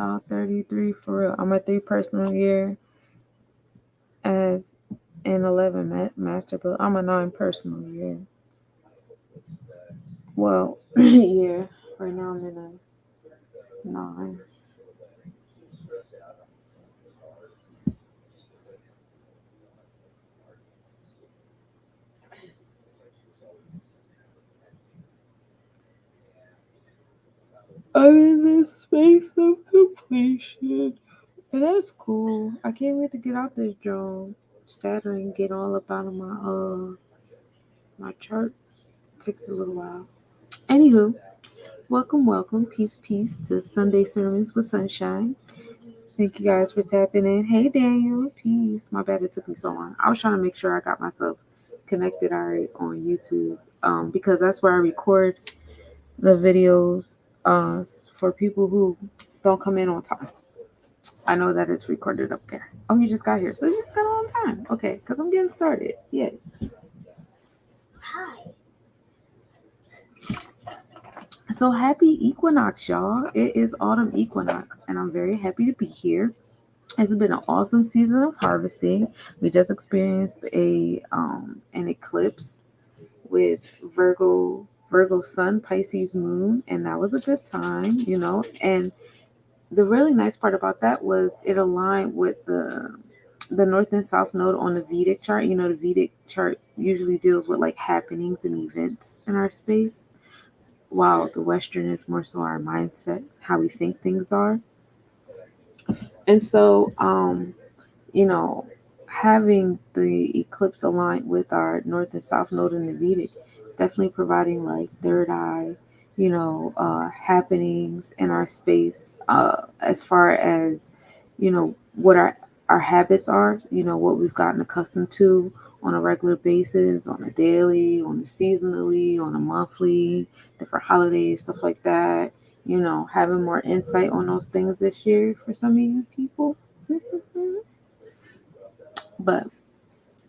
y'all. 33 for real. I'm a 3 personal year as an 11 master build. I'm a 9 personal year. Well, yeah. Right now I'm in a 9. I'm in this space of completion. And that's cool. I can't wait to get out this drone. Saturn get all up out of my chart. Takes a little while. Anywho, welcome, peace to Sunday Sermons with Sunshine. Thank you guys for tapping in. Hey Daniel, peace. My bad it took me so long. I was trying to make sure I got myself connected all right on YouTube. Because that's where I record the videos for people who don't come in on time. I know that it's recorded up there. Oh, you just got here. So you just got on time. Okay, because I'm getting started. Yeah. Hi. So happy equinox, y'all. It is autumn equinox, and I'm very happy to be here. It's been an awesome season of harvesting. We just experienced an eclipse with Virgo Sun, Pisces Moon, and that was a good time, And the really nice part about that was it aligned with the north and south node on the Vedic chart. The Vedic chart usually deals with like happenings and events in our space, while the Western is more so our mindset, how we think things are. And so, you know, having the eclipse aligned with our north and south node in the Vedic, definitely providing like third eye, happenings in our space, as far as, what our habits are, what we've gotten accustomed to on a regular basis, on a daily, on a seasonally, on a monthly, different holidays, stuff like that. Having more insight on those things this year for some of you people. But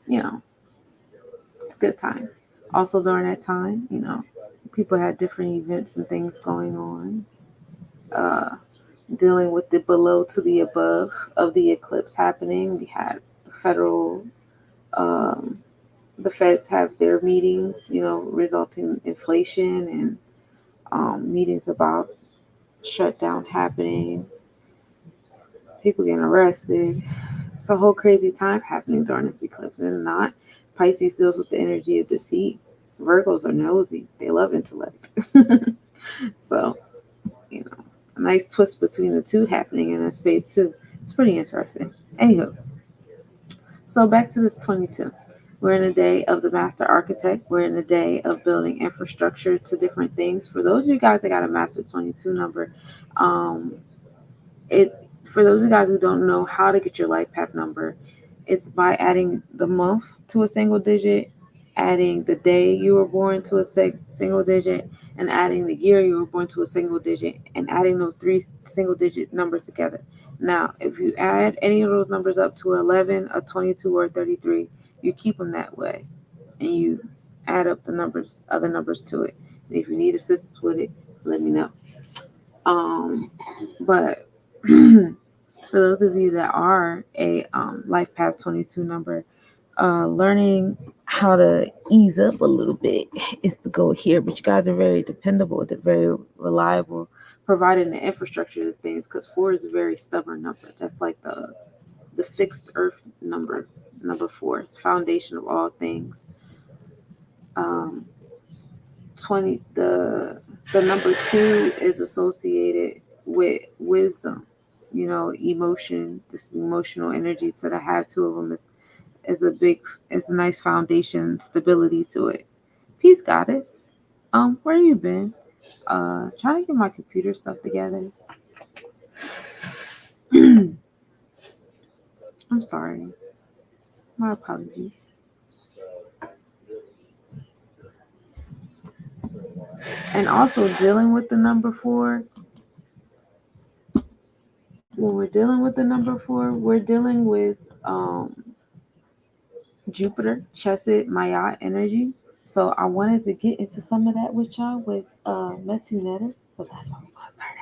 it's a good time. Also during that time, people had different events and things going on. Dealing with the below to the above of the eclipse happening. We had federal, um, the feds have their meetings, resulting in inflation and meetings about shutdown happening, people getting arrested. It's a whole crazy time happening during this eclipse. And it's not. Pisces deals with the energy of deceit. Virgos are nosy. They love intellect. So, a nice twist between the two happening in a space too. It's pretty interesting. Anywho, so back to this 22. We're in a day of the master architect. We're in a day of building infrastructure to different things. For those of you guys that got a master 22 number, um, it for those of you guys who don't know how to get your life path number, it's by adding the month to a single digit, adding the day you were born to a single digit, and adding the year you were born to a single digit, and adding those three single digit numbers together. Now, if you add any of those numbers up to 11, a 22, or a 33, you keep them that way, and you add up the other numbers to it. And if you need assistance with it, let me know. But for those of you that are a Life Path 22 number, learning how to ease up a little bit is the goal here. But you guys are very dependable, very reliable, providing the infrastructure of things, because 4 is a very stubborn number. That's like the fixed earth number 4. It's the foundation of all things. 20 the number 2 is associated with wisdom, emotion, this emotional energy. So to have 2 of them is is a nice foundation, stability to it. Peace, goddess. Where you been? Trying to get my computer stuff together. I'm sorry. My apologies. And also dealing with the number 4. When we're dealing with the number 4, we're dealing with Jupiter, Chesed, Maya energy. So I wanted to get into some of that with y'all with Metuneta. So that's where we're gonna start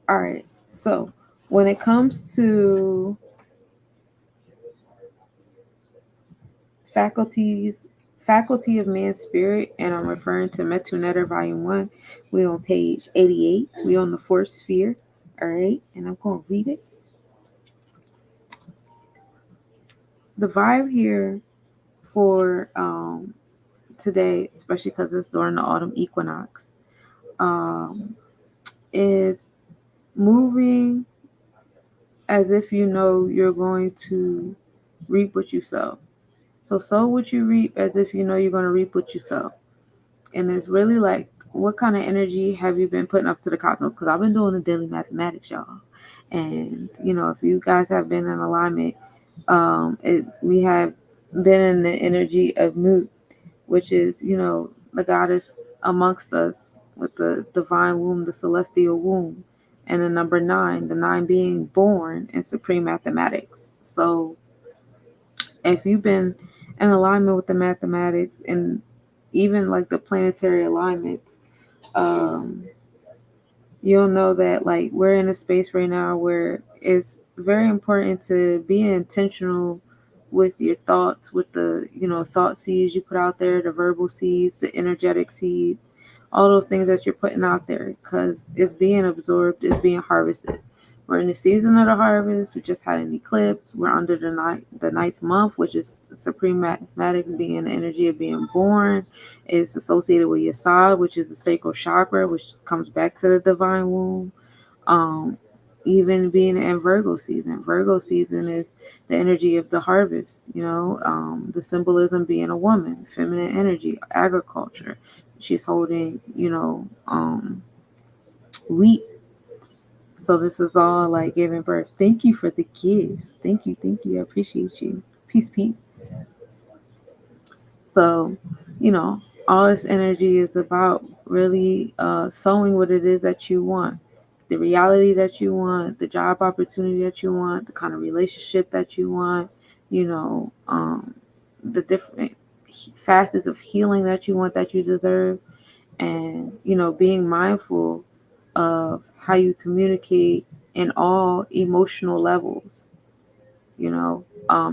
All right. So when it comes to faculties, faculty of man's spirit, and I'm referring to Metu Netter Volume 1, we on page 88. We on the fourth sphere. All right. And I'm going to read it. The vibe here for today, especially because it's during the autumn equinox, um, is moving as if you know you're going to reap what you sow. So sow what you reap as if you know you're going to reap what you sow. And it's really like, what kind of energy have you been putting up to the cosmos? Because I've been doing the daily mathematics, y'all. And, if you guys have been in alignment, we have been in the energy of Mut, which is, the goddess amongst us with the divine womb, the celestial womb, and the number nine, the nine being born in supreme mathematics. So if you've been in alignment with the mathematics and even like the planetary alignments, um, you'll know that like we're in a space right now where it's very important to be intentional with your thoughts, with the thought seeds you put out there, the verbal seeds, the energetic seeds, all those things that you're putting out there, because it's being absorbed, it's being harvested. We're in the season of the harvest. We just had an eclipse. We're under the ninth month, which is supreme mathematics, being the energy of being born. It's associated with Yesod, which is the sacral chakra, which comes back to the divine womb. Um, Even being in Virgo season. Virgo season is the energy of the harvest, the symbolism being a woman, feminine energy, agriculture. She's holding, wheat. So this is all like giving birth. Thank you for the gifts. Thank you. Thank you. I appreciate you. Peace, peace. So, all this energy is about really sowing what it is that you want, the reality that you want, the job opportunity that you want, the kind of relationship that you want, the different facets of healing that you want, that you deserve, and, being mindful of how you communicate in all emotional levels,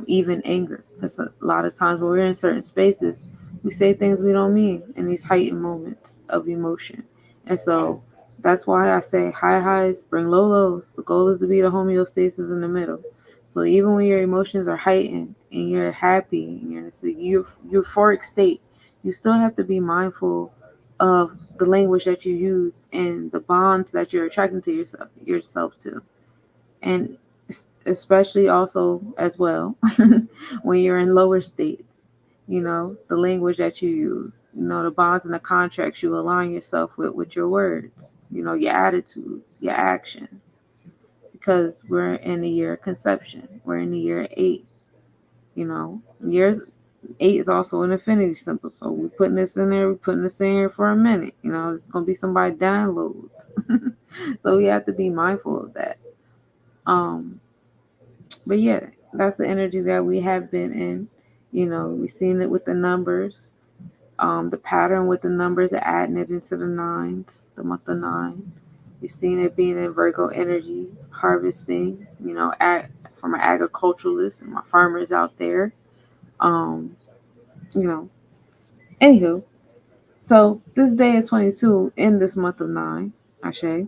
even anger. Because a lot of times when we're in certain spaces, we say things we don't mean in these heightened moments of emotion. And so that's why I say high highs bring low lows. The goal is to be the homeostasis in the middle. So even when your emotions are heightened and you're happy and you're in a euphoric state, you still have to be mindful of the language that you use and the bonds that you're attracting to yourself to. And especially also as well when you're in lower states, the language that you use, the bonds and the contracts you align yourself with your words, your attitudes, your actions, because we're in the year of conception, we're in the year 8. Years 8 is also an infinity symbol, so we're putting this in there, we're putting this in here for a minute. It's gonna be somebody downloads. So we have to be mindful of that. But yeah, that's the energy that we have been in. We've seen it with the numbers, the pattern with the numbers, adding it into the nines, the month of 9. We've seen it being in Virgo energy, harvesting, from an agriculturalist and my farmers out there. Um, you know, Anywho, so this day is 22 in this month of 9, Ashe.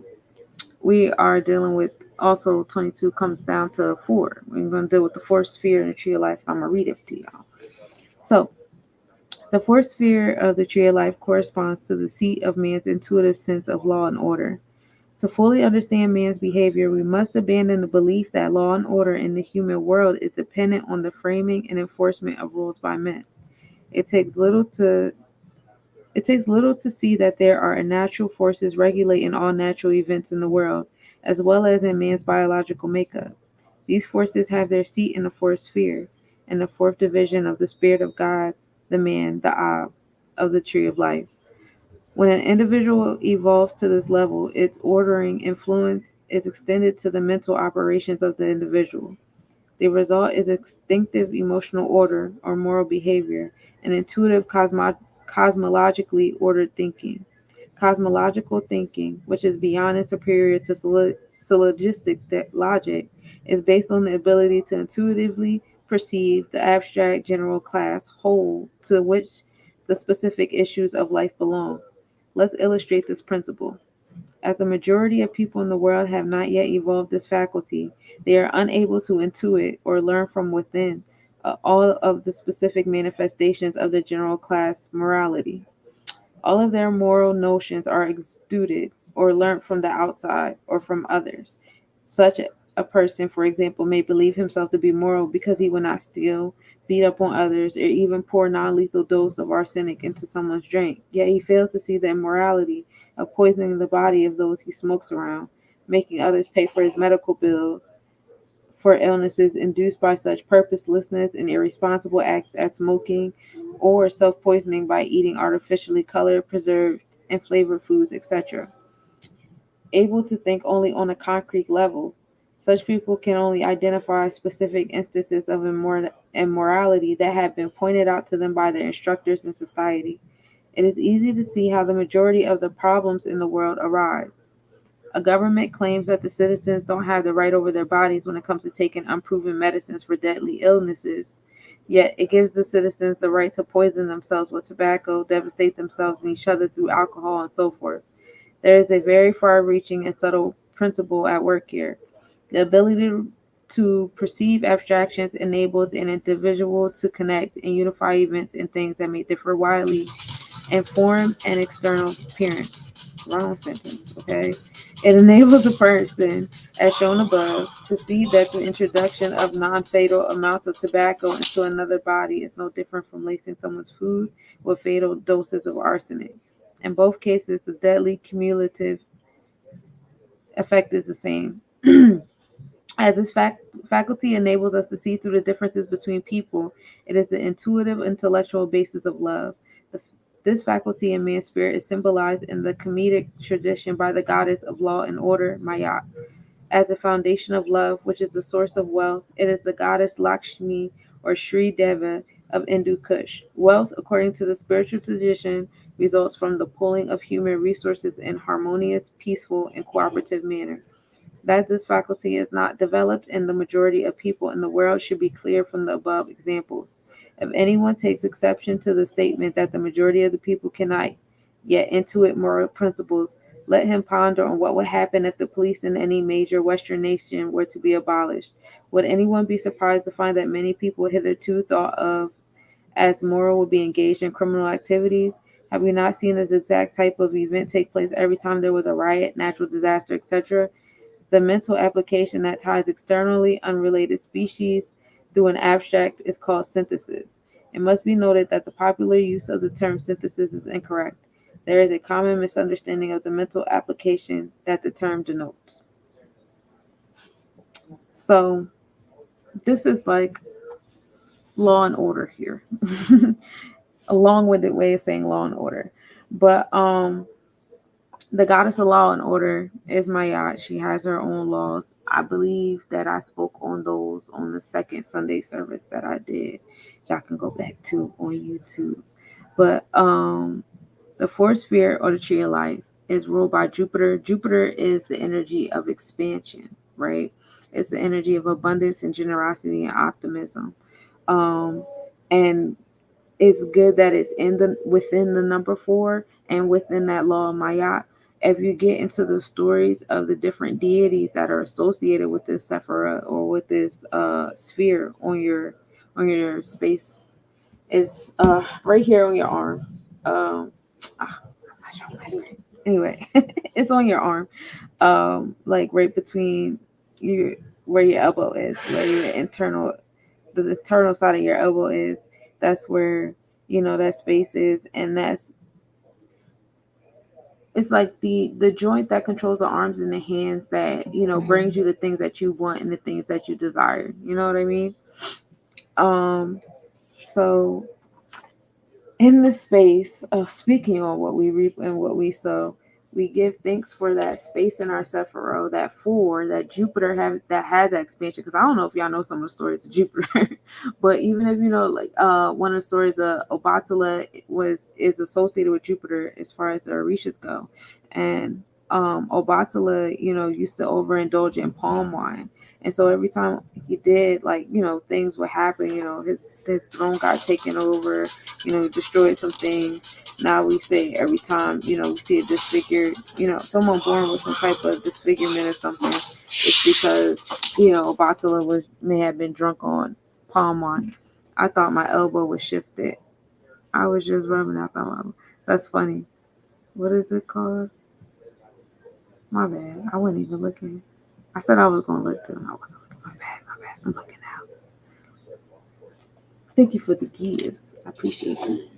We are dealing with also 22 comes down to 4. We're going to deal with the fourth sphere in the tree of life. I'm going to read it to y'all. So, the fourth sphere of the tree of life corresponds to the seat of man's intuitive sense of law and order. To fully understand man's behavior, we must abandon the belief that law and order in the human world is dependent on the framing and enforcement of rules by men. It takes little to see that there are natural forces regulating all natural events in the world, as well as in man's biological makeup. These forces have their seat in the fourth sphere, in the fourth division of the Spirit of God, the man, the Ab, of the tree of life. When an individual evolves to this level, its ordering influence is extended to the mental operations of the individual. The result is instinctive emotional order or moral behavior, and intuitive cosmologically ordered thinking. Cosmological thinking, which is beyond and superior to syllogistic logic is based on the ability to intuitively perceive the abstract general class whole to which the specific issues of life belong. Let's illustrate this principle. As the majority of people in the world have not yet evolved this faculty, they are unable to intuit or learn from within all of the specific manifestations of the general class morality. All of their moral notions are exuded or learnt from the outside or from others. Such a person, for example, may believe himself to be moral because he will not steal, beat up on others, or even pour non-lethal dose of arsenic into someone's drink. Yet he fails to see the immorality of poisoning the body of those he smokes around, making others pay for his medical bills, for illnesses induced by such purposelessness and irresponsible acts as smoking or self poisoning by eating artificially colored, preserved, and flavored foods, etc. Able to think only on a concrete level, such people can only identify specific instances of immorality that have been pointed out to them by their instructors in society. It is easy to see how the majority of the problems in the world arise. A government claims that the citizens don't have the right over their bodies when it comes to taking unproven medicines for deadly illnesses. Yet it gives the citizens the right to poison themselves with tobacco, devastate themselves and each other through alcohol, and so forth. There is a very far reaching and subtle principle at work here. The ability to perceive abstractions enables an individual to connect and unify events and things that may differ widely in form and external appearance. Wrong sentence, okay? It enables a person, as shown above, to see that the introduction of non fatal amounts of tobacco into another body is no different from lacing someone's food with fatal doses of arsenic. In both cases, the deadly cumulative effect is the same. As this faculty enables us to see through the differences between people, it is the intuitive intellectual basis of love. This faculty in man's spirit is symbolized in the comedic tradition by the goddess of law and order, Mayat. As the foundation of love, which is the source of wealth, it is the goddess Lakshmi or Sri Deva of Hindu Kush. Wealth, according to the spiritual tradition, results from the pooling of human resources in harmonious, peaceful, and cooperative manner. That this faculty is not developed in the majority of people in the world should be clear from the above examples. If anyone takes exception to the statement that the majority of the people cannot yet intuit moral principles, let him ponder on what would happen if the police in any major Western nation were to be abolished. Would anyone be surprised to find that many people hitherto thought of as moral would be engaged in criminal activities? Have we not seen this exact type of event take place every time there was a riot, natural disaster, etc.? The mental application that ties externally unrelated species through an abstract is called synthesis. It must be noted that the popular use of the term synthesis is incorrect. There is a common misunderstanding of the mental application that the term denotes. So, this is like law and order here. A long-winded way of saying law and order. But the goddess of law and order is Mayat. She has her own laws. I believe that I spoke on those on the second Sunday service that I did. Y'all can go back to on YouTube. But the fourth sphere or the tree of life is ruled by Jupiter. Jupiter is the energy of expansion, right? It's the energy of abundance and generosity and optimism. And it's good that it's in the within the number 4 and within that law of Mayat. If you get into the stories of the different deities that are associated with this Sephira or with this sphere on your space, is right here on your arm. Anyway, it's on your arm, like right between your where your elbow is, where your the internal side of your elbow is. That's where that space is, and it's like the joint that controls the arms and the hands that brings you the things that you want and the things that you desire. You know what I mean? So in the space of speaking on what we reap and what we sow, we give thanks for that space in our Sephiroth, that 4, that Jupiter that has that expansion. Because I don't know if y'all know some of the stories of Jupiter, but even if you know, like one of the stories of Obatala is associated with Jupiter as far as the Orishas go, and Obatala, used to overindulge in palm wine. And so every time he did, like, things would happen, his throne got taken over, destroyed some things. Now we say every time, we see a disfigured, someone born with some type of disfigurement or something, it's because, Obatala may have been drunk on palm wine. I thought my elbow was shifted. I was just rubbing. I thought, that's funny. What is it called? My bad. I wasn't even looking. I said I was going to look too. I wasn't looking. My bad. My bad. I'm looking now. Thank you for the gifts. I appreciate you.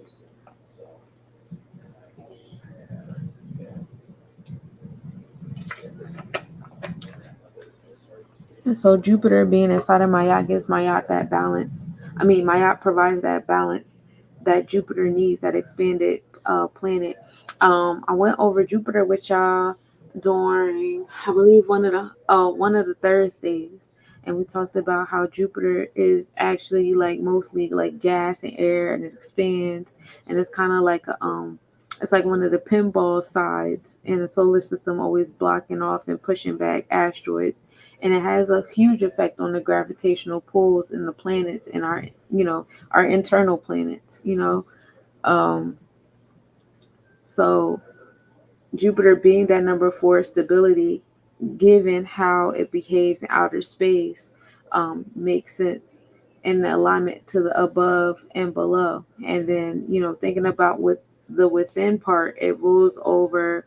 And so Jupiter being inside of my yacht gives my yacht that balance. I mean, my yacht provides that balance that Jupiter needs, that expanded planet. I went over Jupiter with y'all during, I believe, one of the Thursdays, and we talked about how Jupiter is actually like mostly like gas and air, and it expands, and it's kind of like it's like one of the pinball sides in the solar system, always blocking off and pushing back asteroids, and it has a huge effect on the gravitational pulls in the planets and our internal planets. Um, so Jupiter being that number four stability, given how it behaves in outer space, makes sense in the alignment to the above and below. And then, thinking about with the within part, it rules over,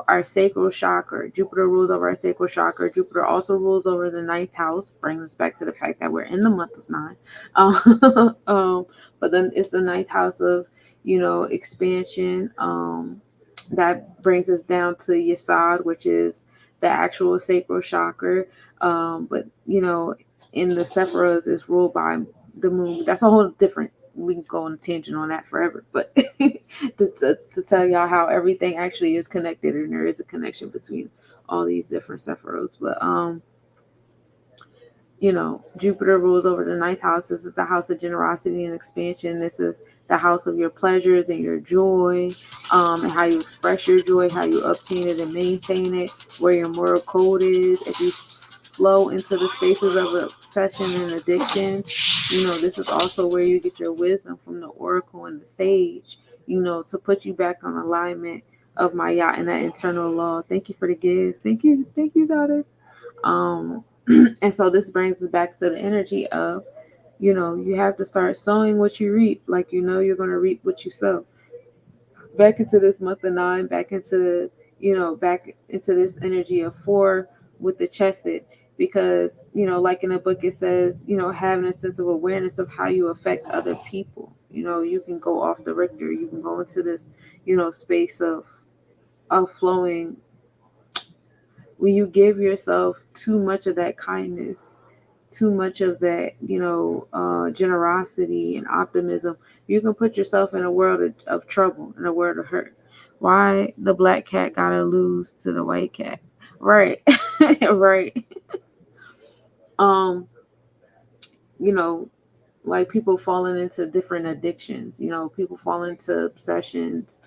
our sacral chakra. Jupiter rules over our sacral chakra. Jupiter also rules over the ninth house, bringing us back to the fact that we're in the month of nine. But then it's the ninth house of, expansion. That brings us down to Yesod, which is the actual sacral chakra. But in the Sephiroth is ruled by the moon. That's a whole different. We can go on a tangent on that forever, but to tell y'all how everything actually is connected, and there is a connection between all these different Sephiroths. But Jupiter rules over the ninth house. This is the house of generosity and expansion. This is the house of your pleasures and your joy, and how you express your joy, how you obtain it and maintain it, where your moral code is. If you flow into the spaces of obsession and addiction, this is also where you get your wisdom from the oracle and the sage, to put you back on alignment of my yacht and that internal law. Thank you for the gifts. Thank you, goddess. And so this brings us back to the energy of, you have to start sowing what you reap. Like, you're going to reap what you sow. Back into this month of nine, back into this energy of four with the chesed. Because, like in the book, it says, having a sense of awareness of how you affect other people. You can go off the Richter. You can go into this, space of flowing. When you give yourself too much of that kindness, too much of that, generosity and optimism, you can put yourself in a world of trouble, in a world of hurt. Why the black cat gotta lose to the white cat? Right. Right. Um, you know, like people falling into different addictions, people fall into obsessions,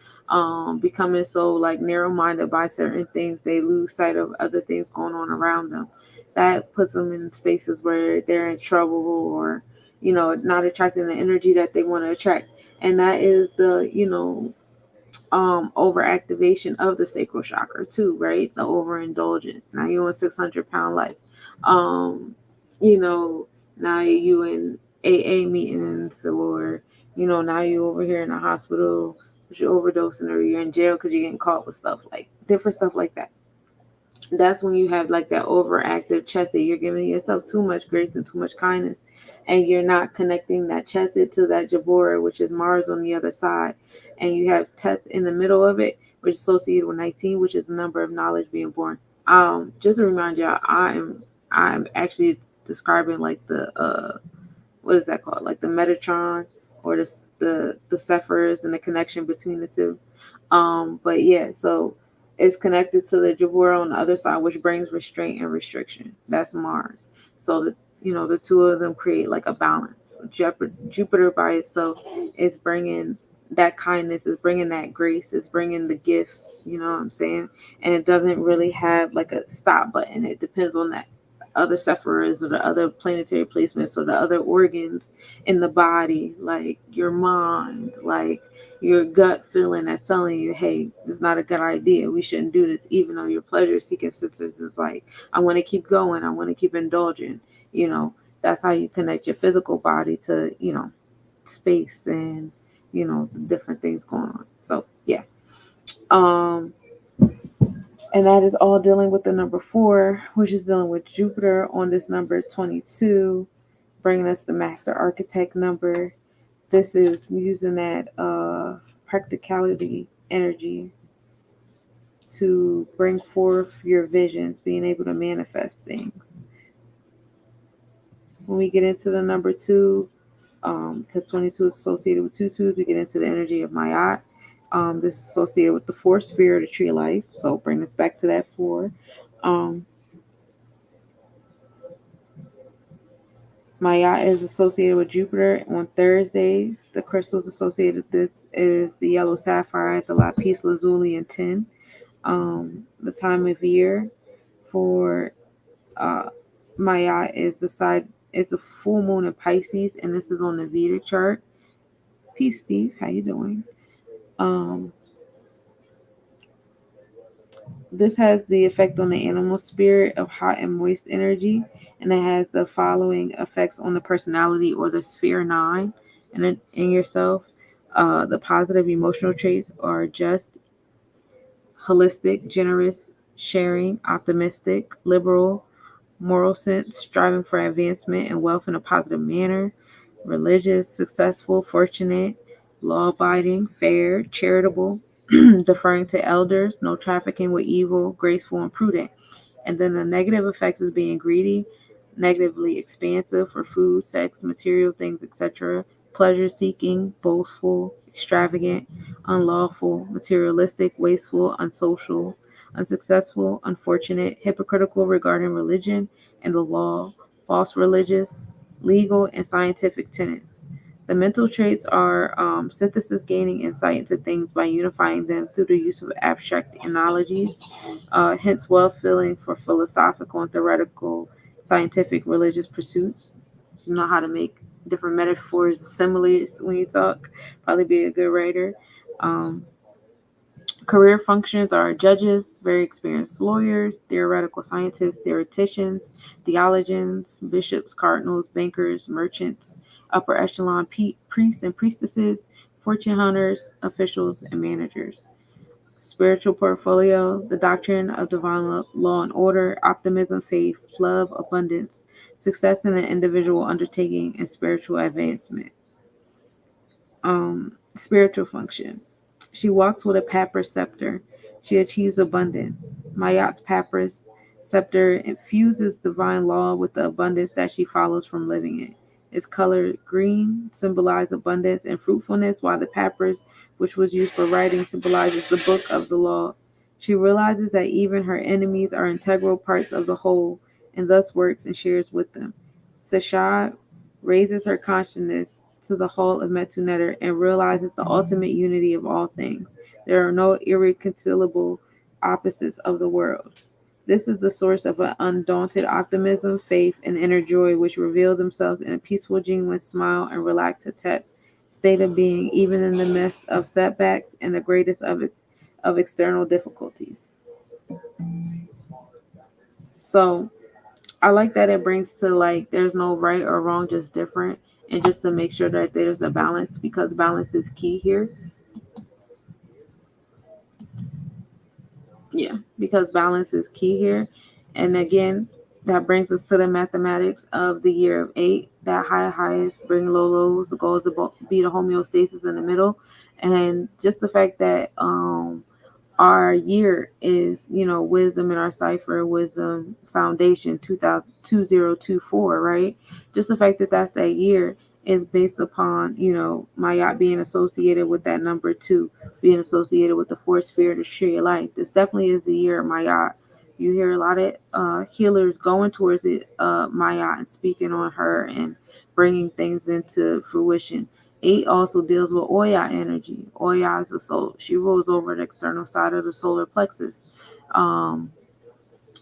becoming so like narrow-minded by certain things, they lose sight of other things going on around them. That puts them in spaces where they're in trouble, or not attracting the energy that they want to attract. And that is the overactivation of the sacral chakra too, right? The overindulgence. Now you're in 600-pound life. um you know Now you in AA meetings, or now you over here in the hospital because you're overdosing, or you're in jail because you're getting caught with stuff, like different stuff like that. That's when you have like that overactive chesed. You're giving yourself too much grace and too much kindness, and you're not connecting that chesed to that Jabora, which is Mars on the other side. And you have Teth in the middle of it, which is associated with 19, which is the number of knowledge being born. Just to remind y'all, I'm actually describing like the what is that called? Like the Metatron, or the Cephers, and the connection between the two. But yeah, so it's connected to the Jabura on the other side, which brings restraint and restriction. That's Mars. So the two of them create like a balance. Jupiter by itself is bringing that kindness, is bringing that grace, is bringing the gifts, you know what I'm saying? And it doesn't really have like a stop button. It depends on that other sufferers or the other planetary placements or the other organs in the body, like your mind, like your gut feeling that's telling you, hey, this is not a good idea. We shouldn't do this, even though your pleasure seeking senses is like, I want to keep going. I want to keep indulging. You know, that's how you connect your physical body to, space and, the different things going on. So, yeah. Um, and that is all dealing with the number 4, which is dealing with Jupiter on this number 22, bringing us the master architect number. This is using that practicality energy to bring forth your visions, being able to manifest things. When we get into the number 2, because 22 is associated with 2 2s, we get into the energy of Mayat. This is associated with the 4 sphere of the tree of life. So bring us back to that 4. Um, Mayat is associated with Jupiter on Thursdays. The crystals associated with this is the yellow sapphire, the lapis lazuli, and tin. The time of year for uh, Mayat is the full moon in Pisces, and this is on the Vedic chart. Peace, Steve. How you doing? Um, this has the effect on the animal spirit of hot and moist energy, and it has the following effects on the personality or the sphere 9 in yourself. The positive emotional traits are just, holistic, generous, sharing, optimistic, liberal, moral sense, striving for advancement and wealth in a positive manner, religious, successful, fortunate, law abiding, fair, charitable, deferring to elders, no trafficking with evil, graceful, and prudent. And then the negative effects is being greedy, negatively expansive for food, sex, material things, etc., pleasure seeking, boastful, extravagant, unlawful, materialistic, wasteful, unsocial, unsuccessful, unfortunate, hypocritical regarding religion and the law, false religious, legal, and scientific tenets. The mental traits are synthesis, gaining insight into things by unifying them through the use of abstract analogies, hence well feeling for philosophical and theoretical, scientific, religious pursuits. You know how to make different metaphors, similes when you talk. Probably be a good writer. Um, Career functions are judges, very experienced lawyers, theoretical scientists, theoreticians, theologians, bishops, cardinals, bankers, merchants, upper echelon priests and priestesses, fortune hunters, officials, and managers. Spiritual portfolio, the doctrine of divine law and order, optimism, faith, love, abundance, success in an individual undertaking, and spiritual advancement. Spiritual function. She walks with a papyrus scepter. She achieves abundance. Mayat's papyrus scepter infuses divine law with the abundance that she follows from living it. Its color green symbolizes abundance and fruitfulness, while the papyrus, which was used for writing, symbolizes the book of the law. She realizes that even her enemies are integral parts of the whole, and thus works and shares with them. Sashad raises her consciousness to the whole of Metuneter and realizes the ultimate unity of all things. There are no irreconcilable opposites of the world. This is the source of an undaunted optimism, faith, and inner joy, which reveal themselves in a peaceful, genuine smile and relaxed state of being, even in the midst of setbacks and the greatest of external difficulties. So I like that it brings to like there's no right or wrong, just different, and just to make sure that there's a balance because balance is key here. Yeah, because balance is key here. And again, that brings us to the mathematics of the year of 8. That highest bring low lows. The goal is to be the homeostasis in the middle. And just the fact that our year is, wisdom in our cipher, wisdom foundation 2024, right? Just the fact that that's that year is based upon, Mayat being associated with that number 2, being associated with the 4 sphere, the tree of life. This definitely is the year of Mayat. You hear a lot of healers going towards it, Mayat, and speaking on her and bringing things into fruition. 8 also deals with Oya energy. Oya is the soul. She rules over the external side of the solar plexus. Um,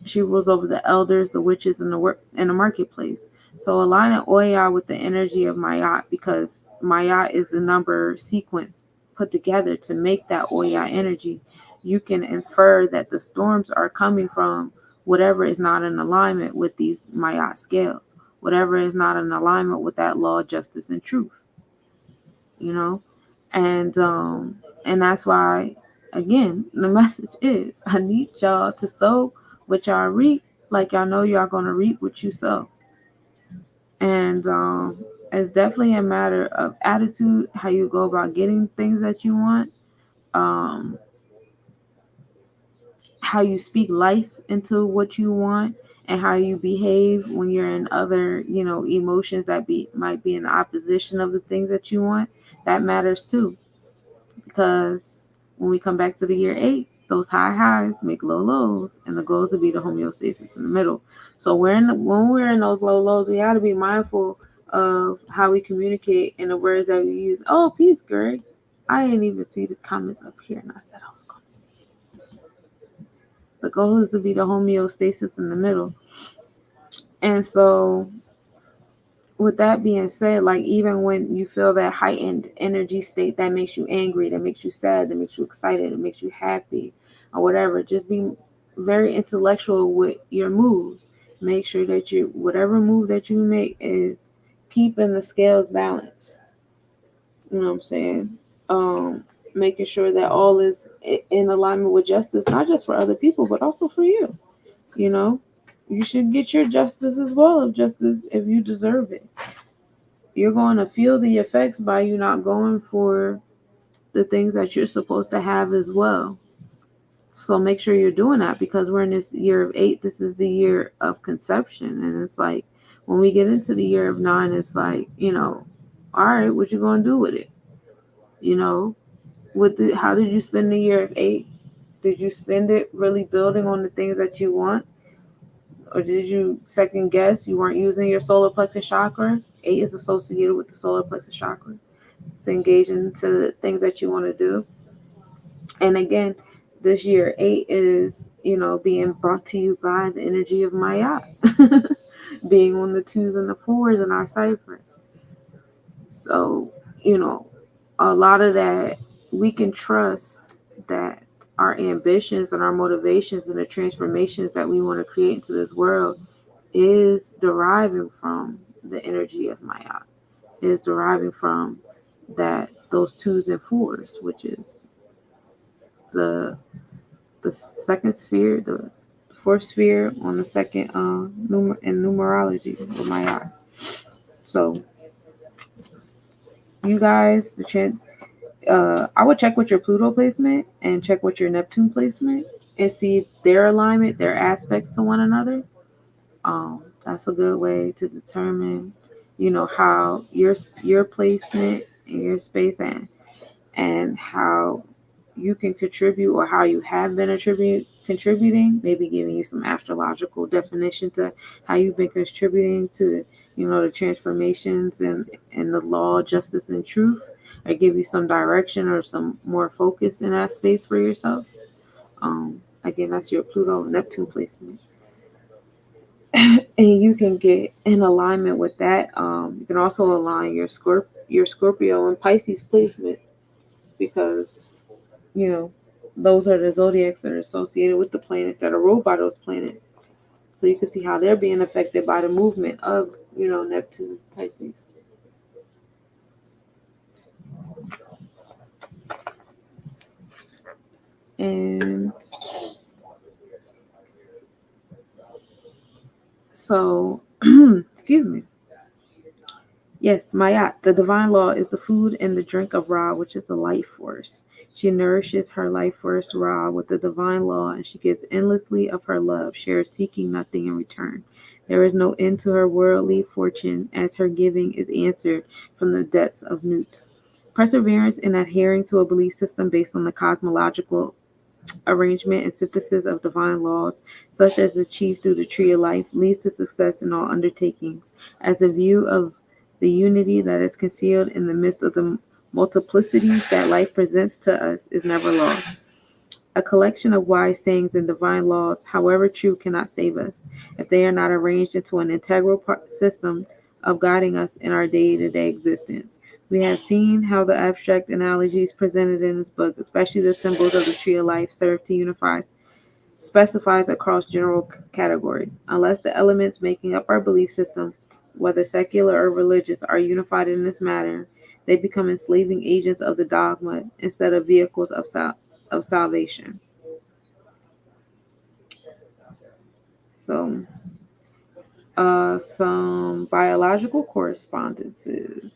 she rules over the elders, the witches, and the marketplace. So aligning Oya with the energy of Mayat, because Mayat is the number sequence put together to make that Oya energy. You can infer that the storms are coming from whatever is not in alignment with these Mayat scales, whatever is not in alignment with that law, justice, and truth. You know, and that's why, again, the message is, I need y'all to sow what y'all reap, like y'all know y'all gonna reap what you sow. And it's definitely a matter of attitude, how you go about getting things that you want, um, how you speak life into what you want, and how you behave when you're in other, emotions that might be in opposition of the things that you want. That matters too, because when we come back to the year 8, those high highs make low lows, and the goal is to be the homeostasis in the middle. So when we're in those low lows, we have to be mindful of how we communicate and the words that we use. Oh, peace, Greg. I didn't even see the comments up here, and I said I was going to see it. The goal is to be the homeostasis in the middle. And so with that being said, like, even when you feel that heightened energy state that makes you angry, that makes you sad, that makes you excited, that makes you happy, or whatever, just be very intellectual with your moves. Make sure that whatever move that you make is keeping the scales balanced. You know what I'm saying? Making sure that all is in alignment with justice, not just for other people, but also for you. You know, you should get your justice as well, if you deserve it. You're going to feel the effects by you not going for the things that you're supposed to have as well. So make sure you're doing that, because we're in this year of 8. This is the year of conception. And it's like, when we get into the year of 9, it's like, all right, what you going to do with it? How did you spend the year of 8? Did you spend it really building on the things that you want? Or did you second guess? You weren't using your solar plexus chakra. 8 is associated with the solar plexus chakra. It's engaged into the things that you want to do. And again, this year 8 is, being brought to you by the energy of Maya, being on the 2s and the 4s in our cipher. So, a lot of that, we can trust that our ambitions and our motivations and the transformations that we want to create into this world is deriving from the energy of Maya, is deriving from those 2s and 4s, which is the second sphere, the 4th sphere on the second in numerology with Maya. So you guys, I would check with your Pluto placement and check with your Neptune placement and see their alignment, their aspects to one another. That's a good way to determine, how your placement in your space and how you can contribute, or how you have been contributing, maybe giving you some astrological definition to how you've been contributing to, the transformations and the law, justice, and truth, or give you some direction or some more focus in that space for yourself. Again, that's your Pluto Neptune placement. And you can get in alignment with that. You can also align your Scorpio and Pisces placement, because those are the zodiacs that are associated with the planets that are ruled by those planets. So you can see how they're being affected by the movement of, Neptune, Pisces. And so, excuse me. Yes, Mayat, the divine law, is the food and the drink of Ra, which is the life force. She nourishes her life force, Ra, with the divine law, and she gives endlessly of her love, shares seeking nothing in return. There is no end to her worldly fortune, as her giving is answered from the depths of Nut. Perseverance in adhering to a belief system based on the cosmological arrangement and synthesis of divine laws, such as achieved through the tree of life, leads to success in all undertakings, as the view of The unity that is concealed in the midst of the multiplicities that life presents to us is never lost. A collection of wise sayings and divine laws, however true, cannot save us if they are not arranged into an integral system of guiding us in our day to day existence. We have seen how the abstract analogies presented in this book, especially the symbols of the tree of life, serve to unify specifies across general categories. Unless the elements making up our belief system, whether secular or religious, are unified in this matter, they become enslaving agents of the dogma instead of vehicles of salvation. So, some biological correspondences.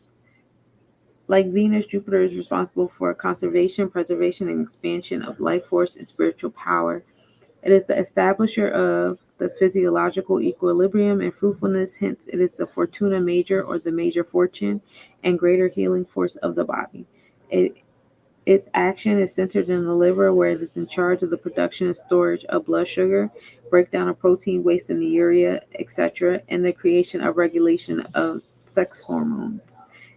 Like Venus, Jupiter is responsible for conservation, preservation, and expansion of life force and spiritual power. It is the establisher of the physiological equilibrium and fruitfulness, hence, it is the fortuna major or the major fortune and greater healing force of the body. It, its action is centered in the liver, where it is in charge of the production and storage of blood sugar, breakdown of protein waste in the urea, etc., and the creation of regulation of sex hormones.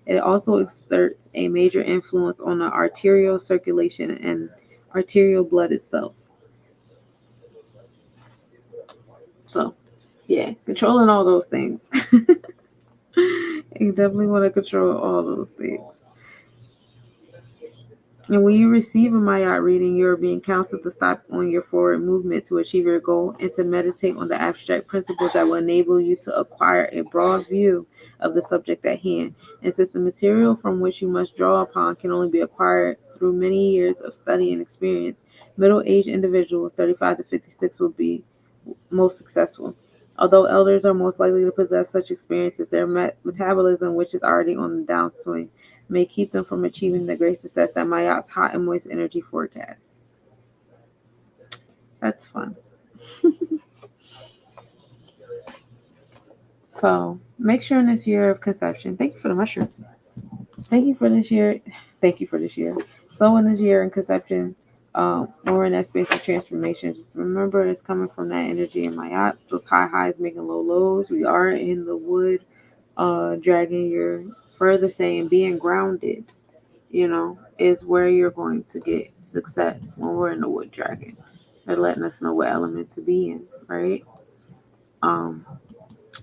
It also exerts a major influence on the arterial circulation and arterial blood itself. So, yeah, controlling all those things. You definitely want to control all those things. And when you receive a Mayat reading, you are being counseled to stop on your forward movement to achieve your goal and to meditate on the abstract principles that will enable you to acquire a broad view of the subject at hand. And since the material from which you must draw upon can only be acquired through many years of study and experience, middle-aged individuals, 35 to 56, will be most successful. Although elders are most likely to possess such experiences, their metabolism, which is already on the downswing, may keep them from achieving the great success that Mayat's hot and moist energy forecasts. That's fun. So make sure in this year of conception, thank you for the mushroom. Thank you for this year. Thank you for this year. So in this year in conception, when we're in that space of transformation, just remember it's coming from that energy in Mayat. Those high highs making low lows. We are in the wood, dragging your further saying being grounded, is where you're going to get success when we're in the wood dragon. They're letting us know what element to be in, right? Um,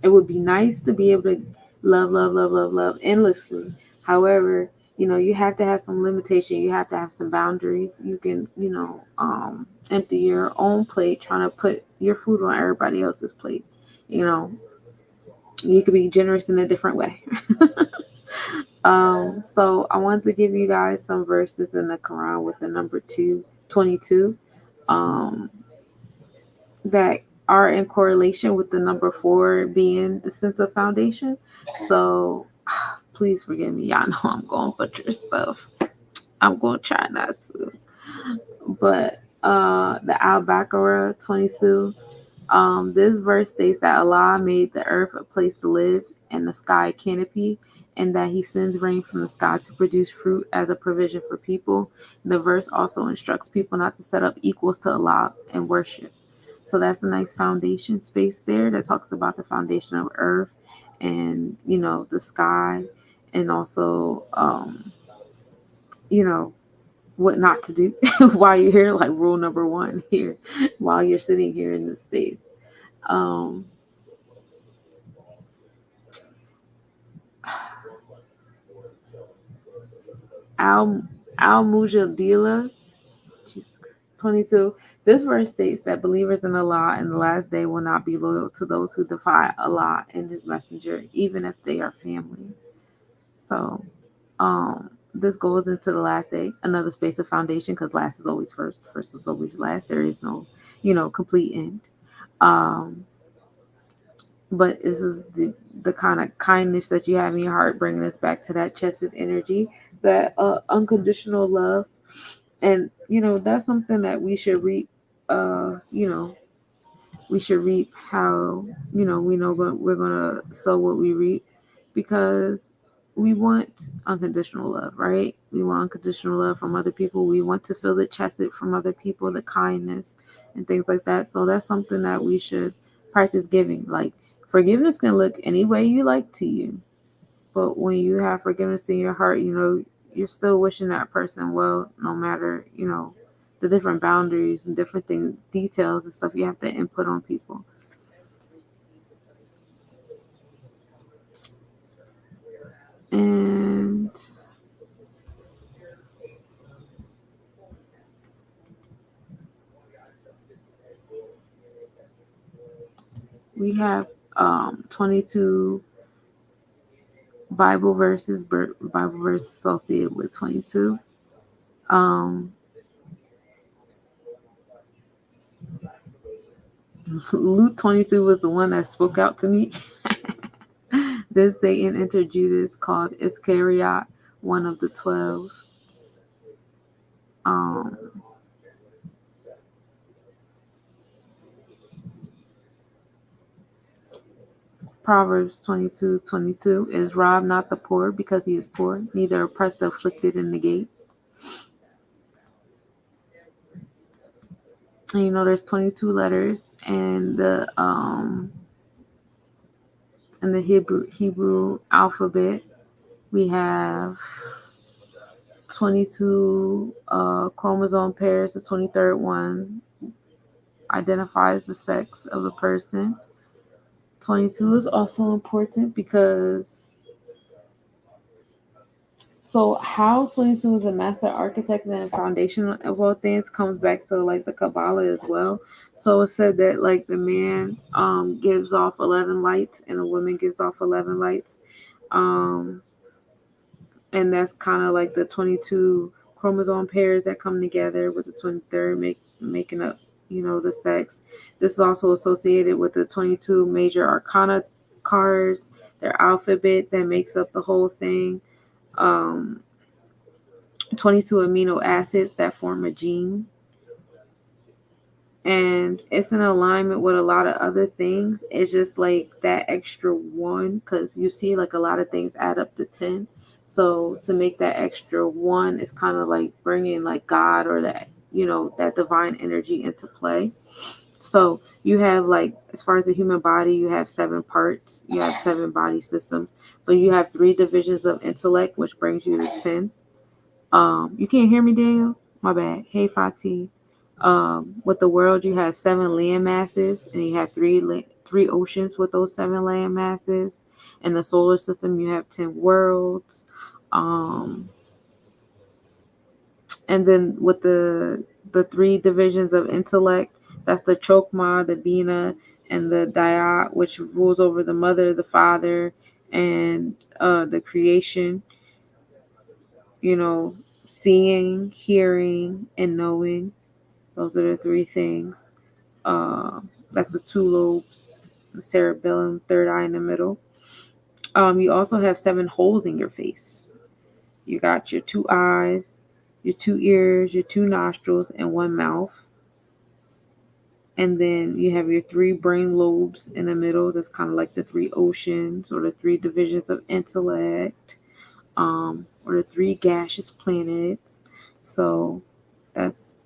it would be nice to be able to love, love, love, love, love endlessly. However, you have to have some limitation. You have to have some boundaries. You can, empty your own plate trying to put your food on everybody else's plate. You could be generous in a different way. So I wanted to give you guys some verses in the Quran with the number 22, that are in correlation with the number 4 being the sense of foundation. So please forgive me. Y'all know I'm going to butcher stuff. I'm going to try not to. But the Al-Baqarah 22, this verse states that Allah made the earth a place to live and the sky a canopy, and that he sends rain from the sky to produce fruit as a provision for people. The verse also instructs people not to set up equals to Allah and worship. So that's a nice foundation space there that talks about the foundation of earth and, the sky, and also, what not to do while you're here, like rule number 1 here, while you're sitting here in this space. Um, Al Mujadila 22. This verse states that believers in Allah in the last day will not be loyal to those who defy Allah and His Messenger, even if they are family. So, this goes into the last day, another space of foundation, because last is always first. First is always last. There is no, complete end. But this is the kind of kindness that you have in your heart, bringing us back to that chesed energy, that unconditional love. And, that's something that we should reap, we should reap how, we know we're going to sow what we reap, because we want unconditional love, right? We want unconditional love from other people. We want to feel the chesed from other people, the kindness and things like that. So that's something that we should practice giving. Like, forgiveness can look any way you like to you. But when you have forgiveness in your heart, you're still wishing that person well, no matter, the different boundaries and different things, details and stuff you have to input on people. And we have 22 Bible verses associated with 22. Um, Luke 22 was the one that spoke out to me. Then Satan entered Judas, called Iscariot, one of the 12. Um, Proverbs 22:22 is rob not the poor because he is poor, neither oppress the afflicted in the gate. And there's 22 letters in the Hebrew alphabet. We have 22 chromosome pairs. The 23rd one identifies the sex of a person. 22 is also important because how 22 is a master architect and a foundation of all things comes back to like the Kabbalah as well. So it said that like the man gives off 11 lights and the woman gives off 11 lights. Um, and that's kind of like the 22 chromosome pairs that come together with the 23rd making up, the sex. This is also associated with the 22 major arcana cards, their alphabet that makes up the whole thing. 22 amino acids that form a gene. And it's in alignment with a lot of other things. It's just like that extra one, because you see like a lot of things add up to 10. So to make that extra one is kind of like bringing like God or that, that divine energy into play. So you have like, as far as the human body, you have 7 parts, you have 7 body systems, but you have 3 divisions of intellect, which brings you to 10. You can't hear me, Daniel? My bad. Hey, Fatih. With the world, you have 7 land masses, and you have three oceans with those 7 land masses. In the solar system, you have 10 worlds. And then with the 3 divisions of intellect, that's the Chokmah, the Bina, and the Dayat, which rules over the mother, the father, and the creation. Seeing, hearing, and knowing. Those are the 3 things. That's the 2 lobes, the cerebellum, third eye in the middle. You also have 7 holes in your face. You got your 2 eyes, your 2 ears, your 2 nostrils, and 1 mouth. And then you have your 3 brain lobes in the middle. That's kind of like the 3 oceans or the 3 divisions of intellect, or the 3 gaseous planets. So that's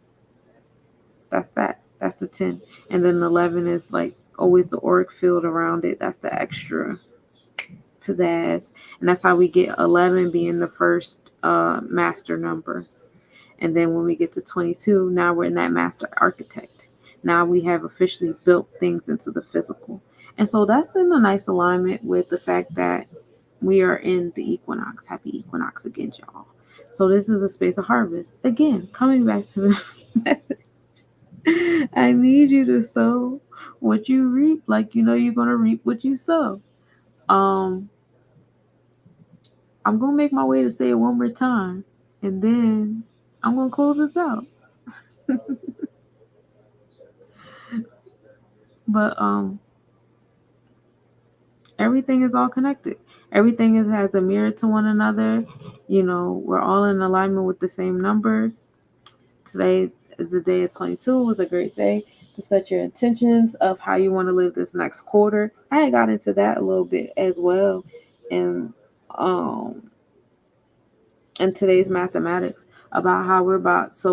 that. That's the 10. And then the 11 is like always the auric field around it. That's the extra pizzazz. And that's how we get 11 being the first master number. And then when we get to 22, now we're in that master architect. Now we have officially built things into the physical. And so that's in a nice alignment with the fact that we are in the equinox. Happy equinox again, y'all. So this is a space of harvest. Again, coming back to the message. I need you to sow what you reap. Like, you're going to reap what you sow. I'm going to make my way to say it one more time. And then I'm going to close this out. But everything is all connected. Everything has a mirror to one another. We're all in alignment with the same numbers. Today is the day of 22. It was a great day to set your intentions of how you want to live this next quarter. I got into that a little bit as well. And in today's mathematics about how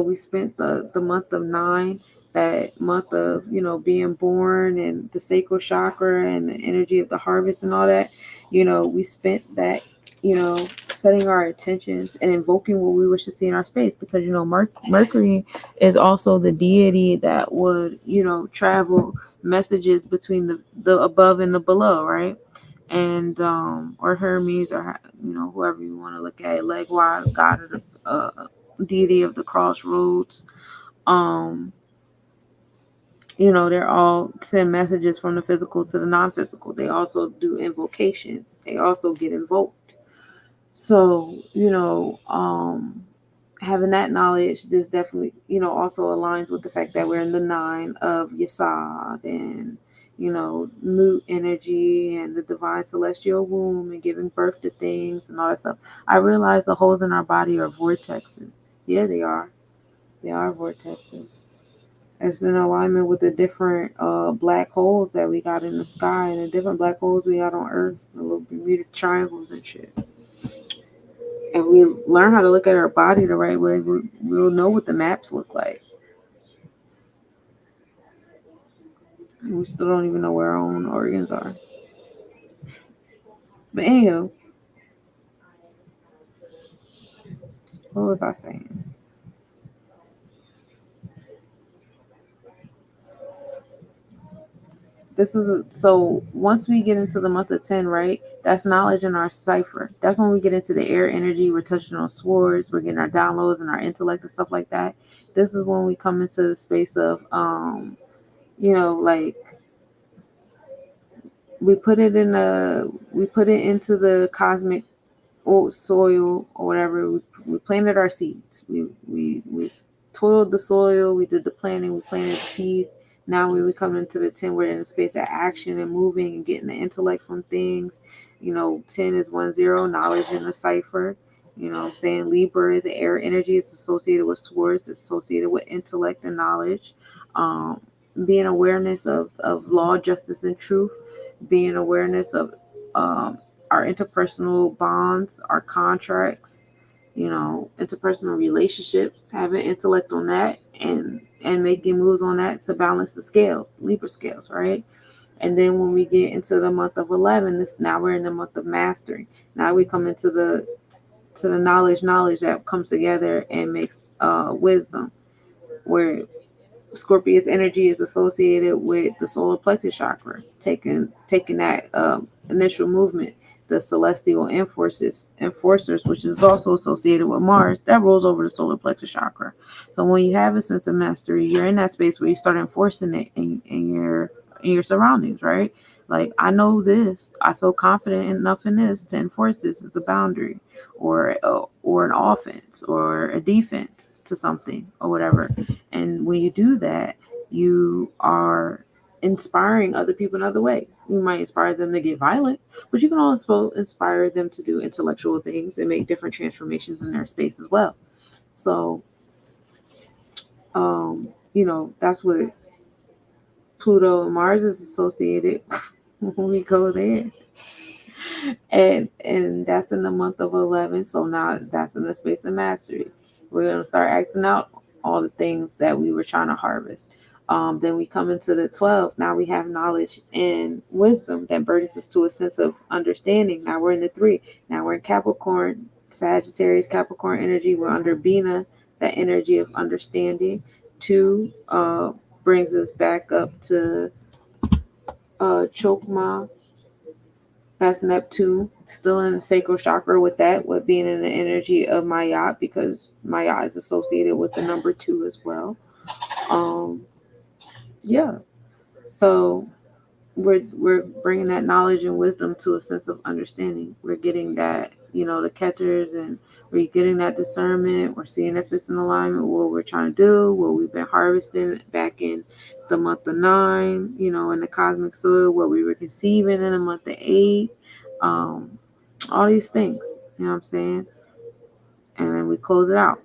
we spent the month of 9, that month of being born and the sacral chakra and the energy of the harvest and all that. We spent that setting our intentions and invoking what we wish to see in our space, because Mercury is also the deity that would travel messages between the above and the below, right? And or Hermes, or whoever you want to look at it, Legwise, god of the deity of the crossroads. um they're all send messages from the physical to the non-physical. They also do invocations, they also get invoked. So, having that knowledge, this definitely, also aligns with the fact that we're in the nine of Yesod, and, new energy and the divine celestial womb and giving birth to things and all that stuff. I realize the holes in our body are vortexes. Yeah, they are. They are vortexes. It's in alignment with the different black holes that we got in the sky and the different black holes we got on Earth, the little Bermuda triangles and shit. And we learn how to look at our body the right way, we'll know what the maps look like. We still don't even know where our own organs are. But anyhow, what was I saying? So once we get into the month of 10, right? That's knowledge in our cipher. That's when we get into the air energy. We're touching on swords. We're getting our downloads and our intellect and stuff like that. This is when we come into the space of, like we put it into the cosmic soil or whatever. We planted our seeds. We toiled the soil. We did the planting. We planted seeds. Now we come into the 10, we're in a space of action and moving and getting the intellect from things. 10 is 1-0, knowledge in the cipher. I'm saying Libra is air energy. It's associated with swords. It's associated with intellect and knowledge. Being awareness of law, justice, and truth. Being awareness of our interpersonal bonds, our contracts, interpersonal relationships, having intellect on that, and making moves on that to balance the scales, Libra scales, right? And then when we get into the month of 11, now we're in the month of mastery. Now we come into the knowledge that comes together and makes wisdom, where Scorpius energy is associated with the solar plexus chakra, taking that initial movement, the celestial enforcers, which is also associated with Mars, that rolls over the solar plexus chakra. So when you have a sense of mastery, you're in that space where you start enforcing it in your surroundings, right? Like, I know this, I feel confident enough in this to enforce this as a boundary, or an offense or a defense to something or whatever. And when you do that, you are inspiring other people in other ways. You might inspire them to get violent, but you can also inspire them to do intellectual things and make different transformations in their space as well. So, that's what Pluto and Mars is associated when we go there. And that's in the month of 11. So now that's in the space of mastery. We're going to start acting out all the things that we were trying to harvest. Then we come into the 12. Now we have knowledge and wisdom that brings us to a sense of understanding. Now we're in the 3. Now we're in Capricorn, Sagittarius, Capricorn energy. We're under Bina, that energy of understanding. 2 brings us back up to Chokma. That's Neptune, still in the sacral chakra with that, with being in the energy of Mayat, because Mayat is associated with the number 2 as well. Yeah. So we're bringing that knowledge and wisdom to a sense of understanding. We're getting that, the catchers, and we're getting that discernment. We're seeing if it's in alignment with what we're trying to do, what we've been harvesting back in the month of 9, in the cosmic soil, what we were conceiving in the month of 8. All these things, you know what I'm saying? And then we close it out.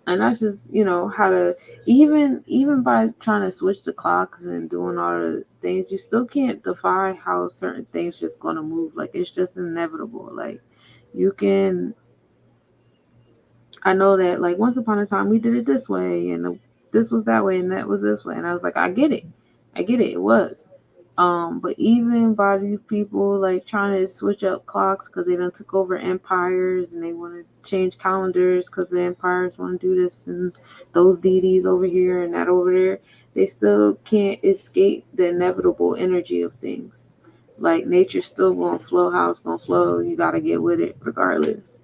And that's just, how to, even by trying to switch the clocks and doing all the things, you still can't defy how certain things just gonna move. Like, it's just inevitable. Like, you can, I know that, like, once upon a time we did it this way, and this was that way, and that was this way, and I was like, I get it, it was. But even by these people like trying to switch up clocks because they done took over empires and they want to change calendars because the empires want to do this and those deities over here and that over there, they still can't escape the inevitable energy of things. Like nature's still gonna flow how it's gonna flow. You gotta get with it regardless.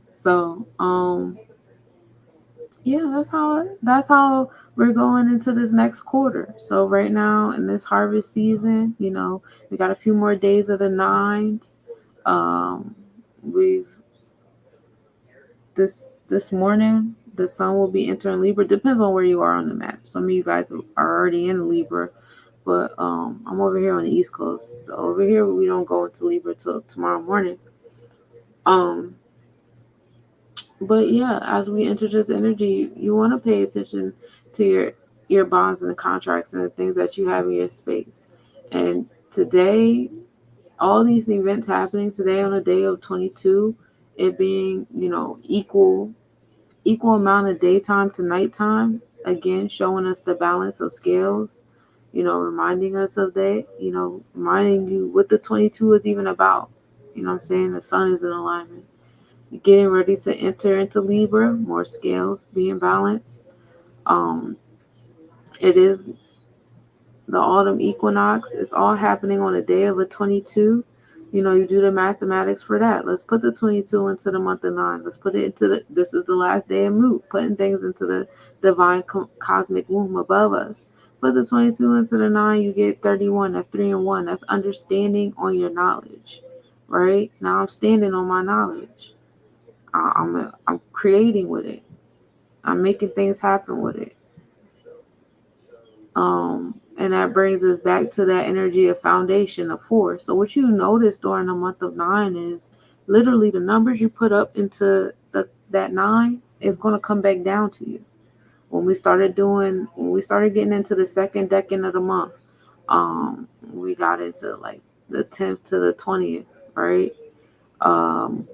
So, yeah, that's how we're going into this next quarter. So right now in this harvest season, we got a few more days of the nines. We've this morning the sun will be entering Libra. Depends on where you are on the map. Some of you guys are already in Libra, but I'm over here on the East Coast. So over here we don't go into Libra till tomorrow morning. Um, But yeah, as we enter this energy, you want to pay attention to your bonds and the contracts and the things that you have in your space. And today, all these events happening today on the day of 22, it being, equal amount of daytime to nighttime, again showing us the balance of scales, reminding us of that, reminding you what the 22 is even about. You know what I'm saying? The sun is in alignment, getting ready to enter into Libra, more scales being balanced. Um, it is the autumn equinox. It's all happening on a day of a 22. You do the mathematics for that. Let's put the 22 into the month of 9. Let's put it into this is the last day of Moot, putting things into the divine cosmic womb above us. Put the 22 into the 9, you get 31. That's 3 and 1. That's understanding on your knowledge, right? Now I'm standing on my knowledge. I'm creating with it. I'm making things happen with it. And that brings us back to that energy of foundation of 4. So what you notice during the month of 9 is literally the numbers you put up into that 9 is going to come back down to you. When we started getting into the second decade of the month, we got into like the 10th to the 20th, right? Um,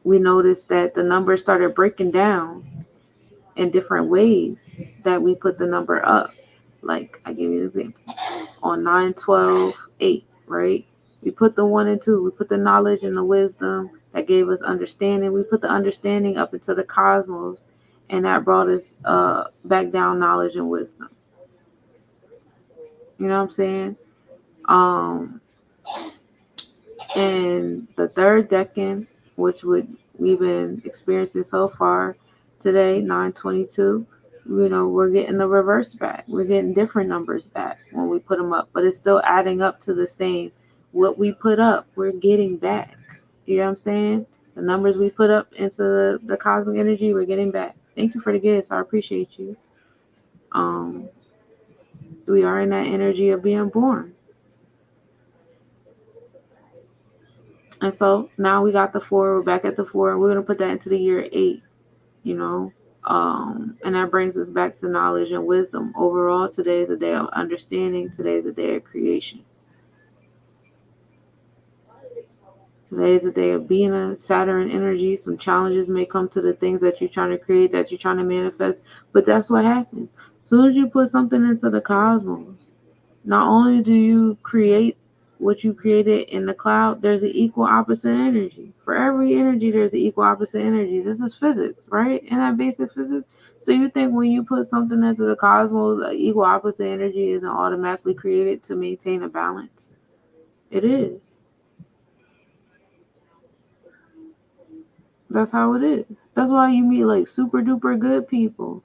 we noticed that the numbers started breaking down in different ways that we put the number up. Like I give you an example. On 9, 12, 8, right? We put the 1 and 2. We put the knowledge and the wisdom that gave us understanding. We put the understanding up into the cosmos, and that brought us back down knowledge and wisdom. You know what I'm saying? And the third decan, which we've been experiencing so far today, 922, we're getting the reverse back. We're getting different numbers back when we put them up, but it's still adding up to the same. What we put up, we're getting back. You know what I'm saying? The numbers we put up into the cosmic energy, we're getting back. Thank you for the gifts. I appreciate you. We are in that energy of being born. And so now we got the 4, we're back at the 4, and we're going to put that into the year 8, and that brings us back to knowledge and wisdom. Overall, today is a day of understanding. Today is a day of creation. Today is a day of being a Saturn energy. Some challenges may come to the things that you're trying to create, that you're trying to manifest, but that's what happens. As soon as you put something into the cosmos, not only do you create what you created in the cloud, there's an equal opposite energy. For every energy, there's an equal opposite energy. This is physics, right? Isn't that basic physics? So you think when you put something into the cosmos, an equal opposite energy isn't automatically created to maintain a balance? It is. That's how it is. That's why you meet like super duper good people.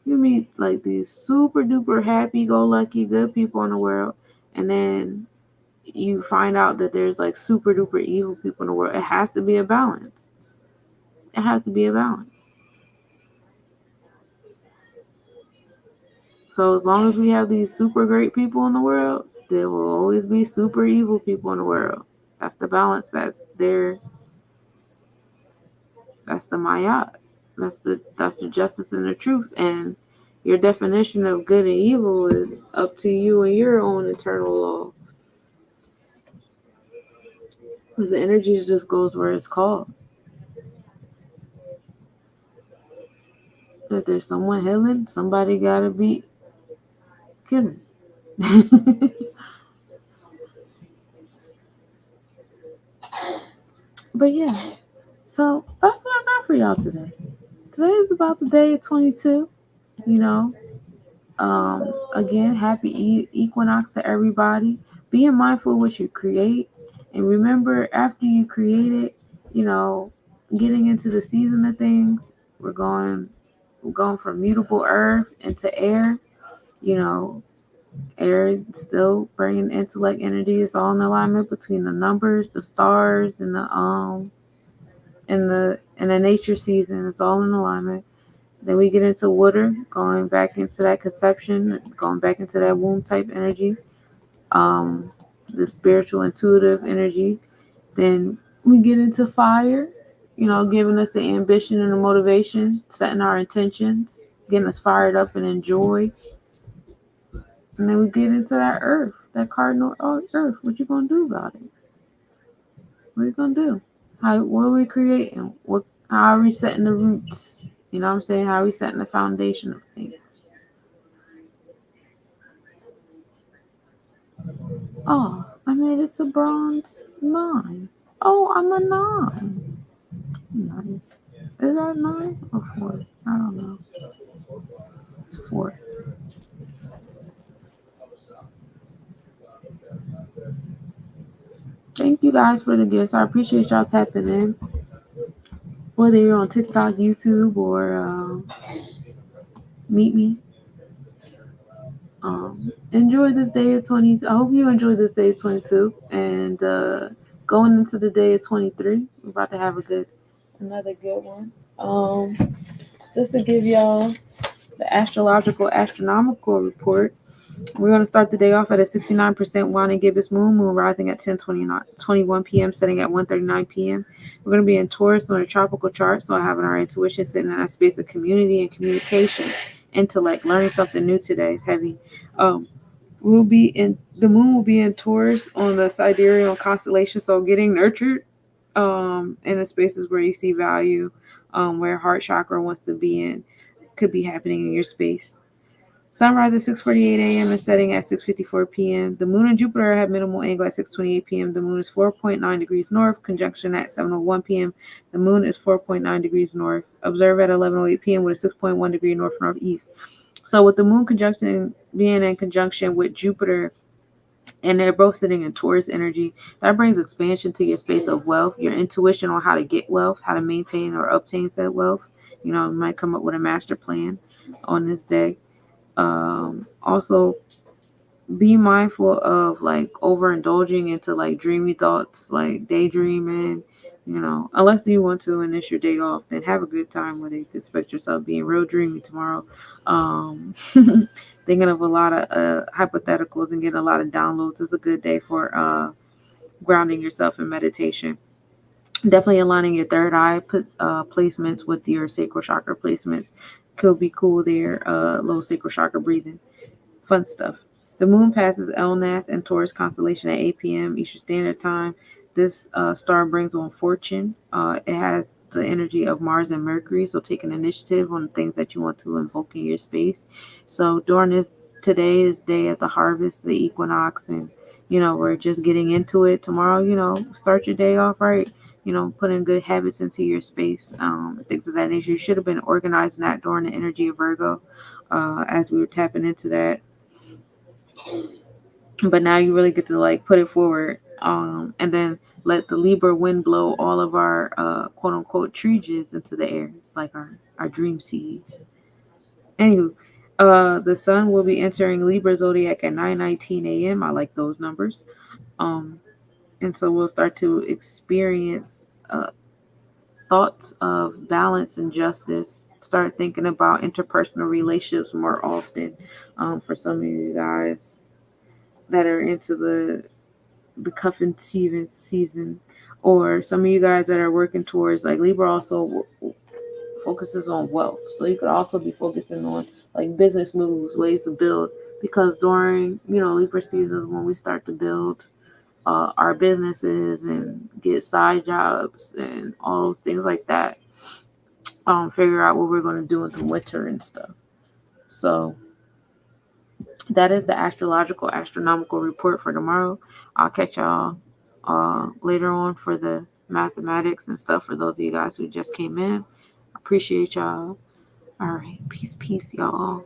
You meet like these super duper happy go lucky good people in the world, and then you find out that there's like super duper evil people in the world. It has to be a balance. It has to be a balance. So as long as we have these super great people in the world, there will always be super evil people in the world. That's the balance that's there. That's the mayat. That's the justice and the truth. And your definition of good and evil is up to you and your own internal law. Because the energy just goes where it's called. If there's someone healing, somebody gotta be killing. But yeah, so that's what I got for y'all today. Today is about the day of 22. You know, again, happy equinox to everybody. Being mindful of what you create, and remember, after you create it, you know, getting into the season of things, we're going from mutable earth into air. You know, air still bringing intellect energy. It's all in alignment between the numbers, the stars, and the nature season. It's all in alignment. Then we get into water, going back into that conception, going back into that womb type energy, um, the spiritual intuitive energy. Then we get into fire, giving us the ambition and the motivation, setting our intentions, getting us fired up and enjoy. And then we get into that earth, that cardinal earth. What you gonna do about it? What you gonna do? What are we creating? How are we setting the roots? You know what I'm saying? How are we setting the foundation of things? Oh, I made it to bronze 9. Oh, I'm a 9. Nice. Is that 9 or 4? I don't know. It's 4. Thank you guys for the gifts. I appreciate y'all tapping in. Whether you're on TikTok, YouTube, or Meet Me. Enjoy this day of 20. I hope you enjoy this day of 22. And going into the day of 23, we're about to have another good one. Just to give y'all the astronomical report. We're going to start the day off at a 69% waning gibbous moon rising at 10:21 p.m., setting at 1:39 p.m. We're going to be in Taurus on a tropical chart, so having our intuition sitting in that space of community and communication, intellect, learning something new today is heavy. The moon will be in Taurus on the sidereal constellation, so getting nurtured in the spaces where you see value, where heart chakra wants to be in, could be happening in your space. Sunrise at 6:48 a.m. and setting at 6:54 p.m. The moon and Jupiter have minimal angle at 6:28 p.m. The moon is 4.9 degrees north, conjunction at 7:01 p.m. The moon is 4.9 degrees north. Observe at 11:08 p.m. with a 6.1 degree north northeast. So with the moon conjunction being in conjunction with Jupiter, and they're both sitting in Taurus energy, that brings expansion to your space of wealth, your intuition on how to get wealth, how to maintain or obtain said wealth. You might come up with a master plan on this day. Also, be mindful of like overindulging into like dreamy thoughts, like daydreaming. Unless you want to and it's your day off, then have a good time with it. Expect yourself being real dreamy tomorrow. Thinking of a lot of hypotheticals and getting a lot of downloads is a good day for grounding yourself in meditation. Definitely aligning your third eye placements with your sacral chakra placements could be cool there. Low sacral chakra breathing. Fun stuff. The moon passes Elnath and Taurus constellation at 8 p.m. Eastern Standard Time. This star brings on fortune. It has the energy of Mars and Mercury, so take an initiative on the things that you want to invoke in your space. So today is day of the harvest, the equinox, and we're just getting into it. Tomorrow, start your day off right. Put in good habits into your space, things of that nature. You should have been organizing that during the energy of Virgo, as we were tapping into that. But now you really get to like put it forward, and then let the Libra wind blow all of our quote unquote trees into the air. It's like our dream seeds. Anywho, the sun will be entering Libra zodiac at 9:19 a.m. I like those numbers. And so we'll start to experience thoughts of balance and justice. Start thinking about interpersonal relationships more often. For some of you guys that are into the cuffing season, or some of you guys that are working towards, like, Libra also focuses on wealth, so you could also be focusing on like business moves, ways to build, because during Libra season when we start to build our businesses and get side jobs and all those things like that, figure out what we're going to do in the winter and stuff. So that is the astrological astronomical report for tomorrow. I'll catch y'all later on for the mathematics and stuff for those of you guys who just came in. Appreciate y'all. All right. Peace, y'all.